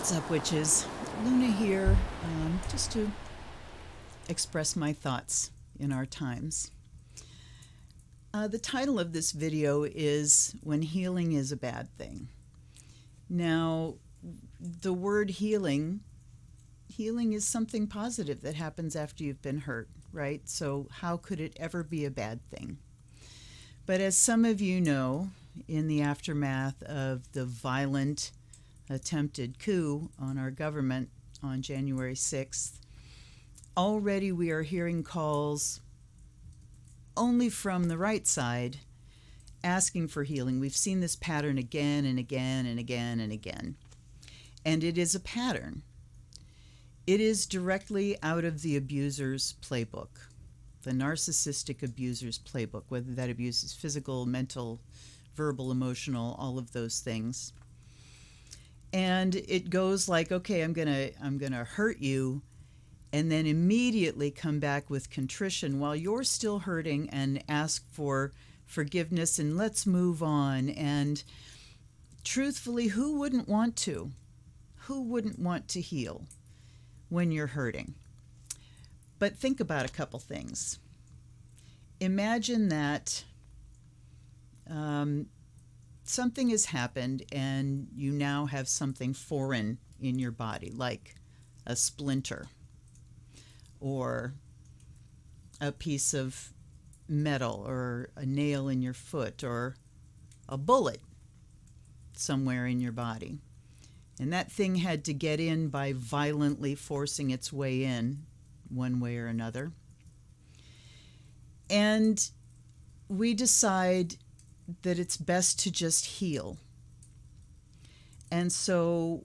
What's up, witches? Luna here, just to express my thoughts in our times. The title of this video is When Healing is a Bad Thing. Now, the word healing is something positive that happens after you've been hurt, right? So how could it ever be a bad thing? But as some of you know, in the aftermath of the violent attempted coup on our government on January 6th, already we are hearing calls only from the right side asking for healing. We've seen this pattern again and again and again and again. And it is a pattern. It is directly out of the abuser's playbook, the narcissistic abuser's playbook, whether that abuse is physical, mental, verbal, emotional, all of those things. And it goes like, okay, I'm gonna hurt you, and then immediately come back with contrition while you're still hurting and ask for forgiveness and let's move on. And truthfully, who wouldn't want to? Who wouldn't want to heal when you're hurting? But think about a couple things. Imagine that something has happened and you now have something foreign in your body, like a splinter or a piece of metal or a nail in your foot or a bullet somewhere in your body. And that thing had to get in by violently forcing its way in one way or another. And we decide that it's best to just heal. And so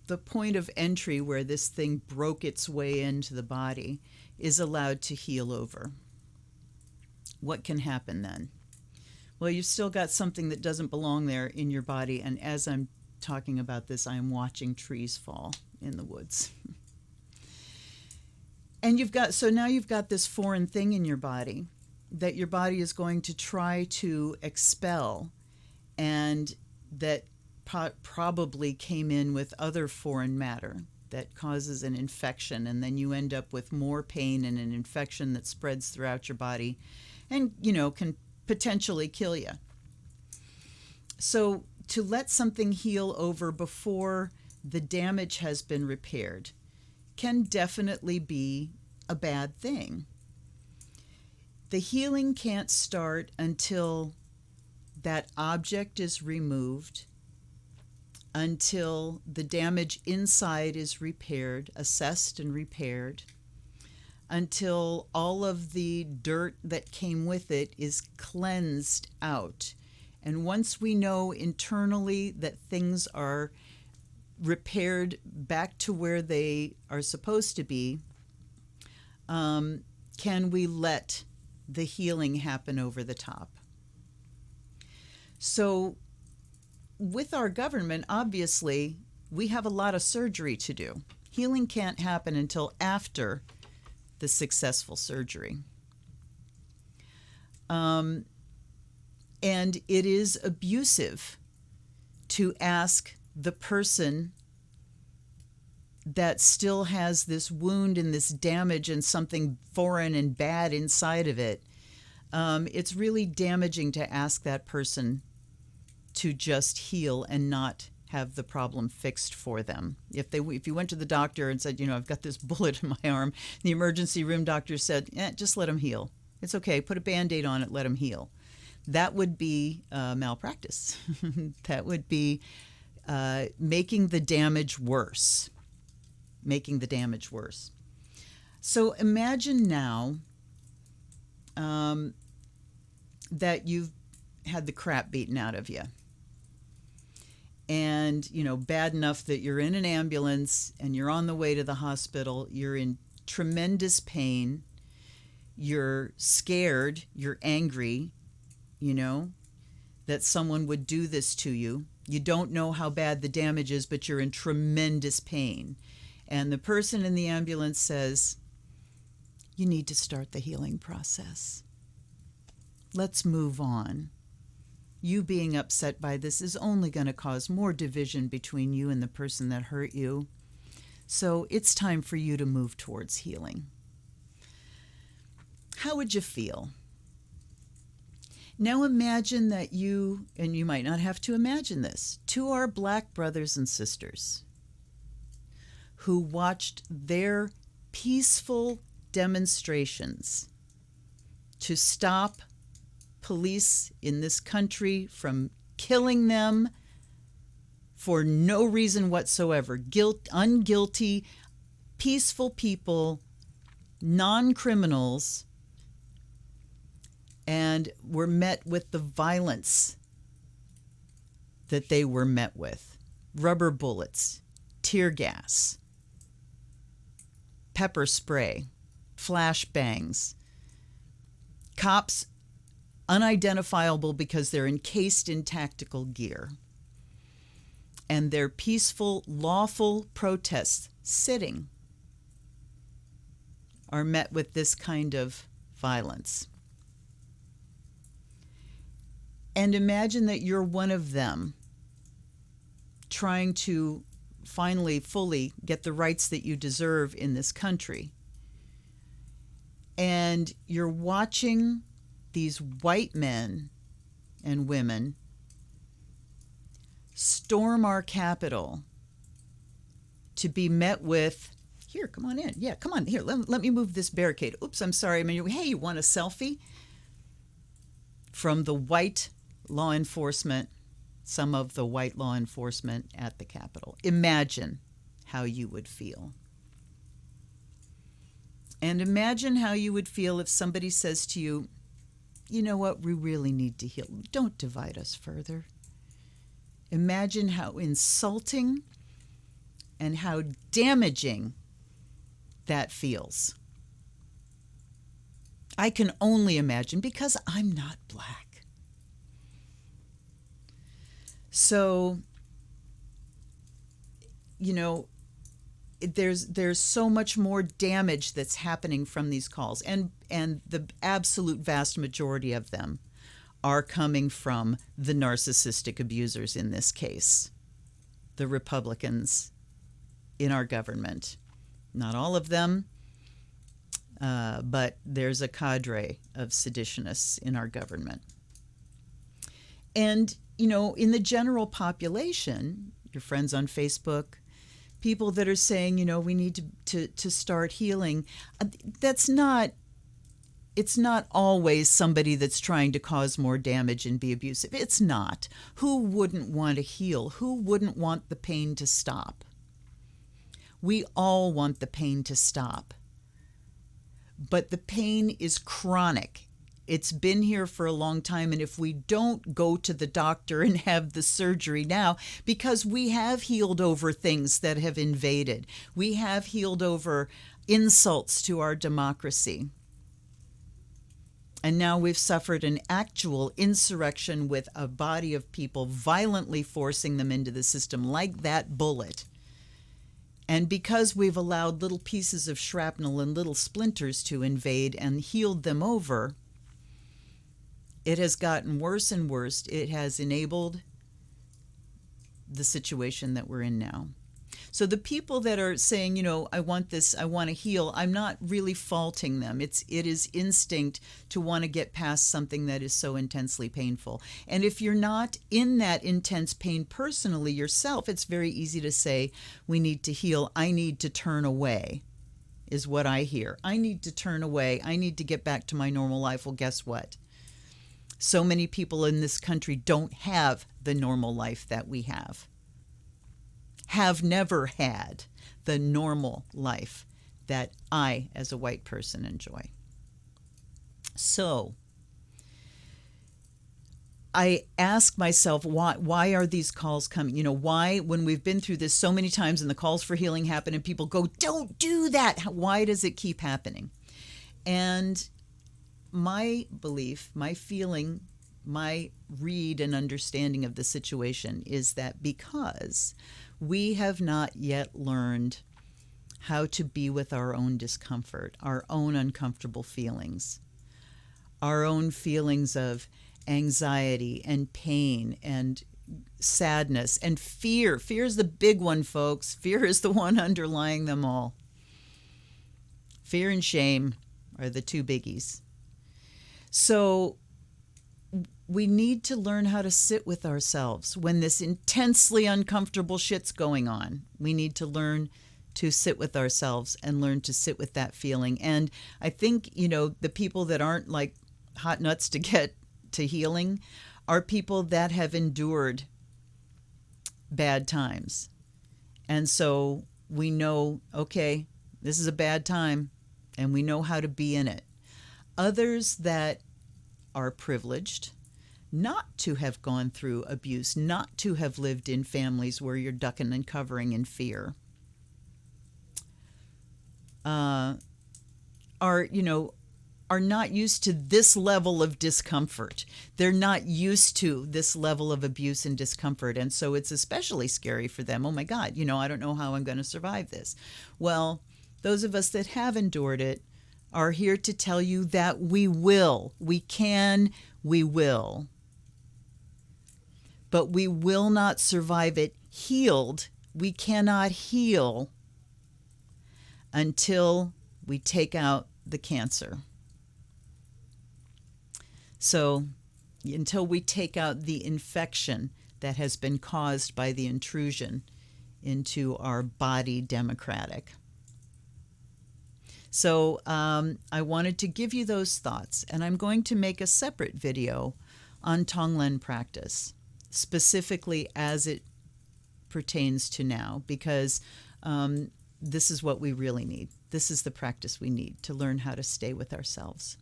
the point of entry where this thing broke its way into the body is allowed to heal over. What can happen then? Well, you've still got something that doesn't belong there in your body, and as I'm talking about this, I'm watching trees fall in the woods. And now you've got this foreign thing in your body that your body is going to try to expel, and that probably came in with other foreign matter that causes an infection, and then you end up with more pain and an infection that spreads throughout your body and, can potentially kill you. So to let something heal over before the damage has been repaired can definitely be a bad thing. The healing can't start until that object is removed, until the damage inside is repaired, assessed and repaired, until all of the dirt that came with it is cleansed out. And once we know internally that things are repaired back to where they are supposed to be, can we let the healing happen over the top? So with our government, obviously, we have a lot of surgery to do. Healing can't happen until after the successful surgery. And it is abusive to ask the person that still has this wound and this damage and something foreign and bad inside of it. It's really damaging to ask that person to just heal and not have the problem fixed for them. If you went to the doctor and said, I've got this bullet in my arm, the emergency room doctor said, just let him heal. It's okay. Put a Band-Aid on it. Let him heal. That would be malpractice. That would be making the damage worse. So imagine now that you've had the crap beaten out of you. And, bad enough that you're in an ambulance and you're on the way to the hospital. You're in tremendous pain. You're scared. You're angry, that someone would do this to you. You don't know how bad the damage is, but you're in tremendous pain. And the person in the ambulance says, you need to start the healing process. Let's move on. You being upset by this is only going to cause more division between you and the person that hurt you. So it's time for you to move towards healing. How would you feel? Now imagine that you, and you might not have to imagine this, to our black brothers and sisters who watched their peaceful demonstrations to stop police in this country from killing them for no reason whatsoever. Unguilty, peaceful people, non-criminals, and were met with the violence that they were met with. Rubber bullets, tear gas, pepper spray, flashbangs, cops unidentifiable because they're encased in tactical gear, and their peaceful, lawful protests sitting are met with this kind of violence. And imagine that you're one of them trying to finally, fully get the rights that you deserve in this country. And you're watching these white men and women storm our Capitol to be met with, here, come on in. Yeah, come on. Here, let me move this barricade. Oops, I'm sorry. Hey, you want a selfie? From the white law enforcement, some of the white law enforcement at the Capitol. Imagine how you would feel. And imagine how you would feel if somebody says to you, you know what, we really need to heal. Don't divide us further. Imagine how insulting and how damaging that feels. I can only imagine because I'm not black. So, you know, there's so much more damage that's happening from these calls, and the absolute vast majority of them are coming from the narcissistic abusers in this case, the Republicans in our government. Not all of them, but there's a cadre of seditionists in our government. And, you know, in the general population, your friends on Facebook, people that are saying, you know, we need to start healing, it's not always somebody that's trying to cause more damage and be abusive. It's not. Who wouldn't want to heal? Who wouldn't want the pain to stop? We all want the pain to stop. But the pain is chronic. It's been here for a long time, and if we don't go to the doctor and have the surgery now, because we have healed over things that have invaded, we have healed over insults to our democracy, and now we've suffered an actual insurrection with a body of people violently forcing them into the system like that bullet. And because we've allowed little pieces of shrapnel and little splinters to invade and healed them over, it has gotten worse and worse. It has enabled the situation that we're in now. So the people that are saying, you know, I want this, I want to heal, I'm not really faulting them. It is instinct to want to get past something that is so intensely painful. And if you're not in that intense pain personally yourself, it's very easy to say, we need to heal, I need to turn away, is what I hear. I need to turn away. I need to get back to my normal life. Well, guess what? So many people in this country don't have the normal life that we have never had the normal life that I, as a white person, enjoy. So I ask myself, why are these calls coming? You know, why, when we've been through this so many times and the calls for healing happen and people go, don't do that, why does it keep happening? And my belief, my feeling, my read and understanding of the situation is that because we have not yet learned how to be with our own discomfort, our own uncomfortable feelings, our own feelings of anxiety and pain and sadness and fear. Fear is the big one, folks. Fear is the one underlying them all. Fear and shame are the two biggies. So we need to learn how to sit with ourselves when this intensely uncomfortable shit's going on. We need to learn to sit with ourselves and learn to sit with that feeling. And I think, the people that aren't like hot nuts to get to healing are people that have endured bad times. And so we know, okay, this is a bad time, and we know how to be in it. Others that are privileged not to have gone through abuse, not to have lived in families where you're ducking and covering in fear, are not used to this level of discomfort. They're not used to this level of abuse and discomfort. And so it's especially scary for them. Oh my God, I don't know how I'm going to survive this. Well, those of us that have endured it are here to tell you that we will. We can, we will. But we will not survive it healed. We cannot heal until we take out the cancer. So until we take out the infection that has been caused by the intrusion into our body democratic. So I wanted to give you those thoughts, and I'm going to make a separate video on Tonglen practice, specifically as it pertains to now, because this is what we really need. This is the practice we need to learn how to stay with ourselves.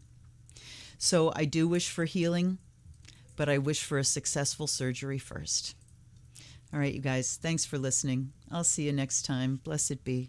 So I do wish for healing, but I wish for a successful surgery first. All right, you guys, thanks for listening. I'll see you next time. Blessed be.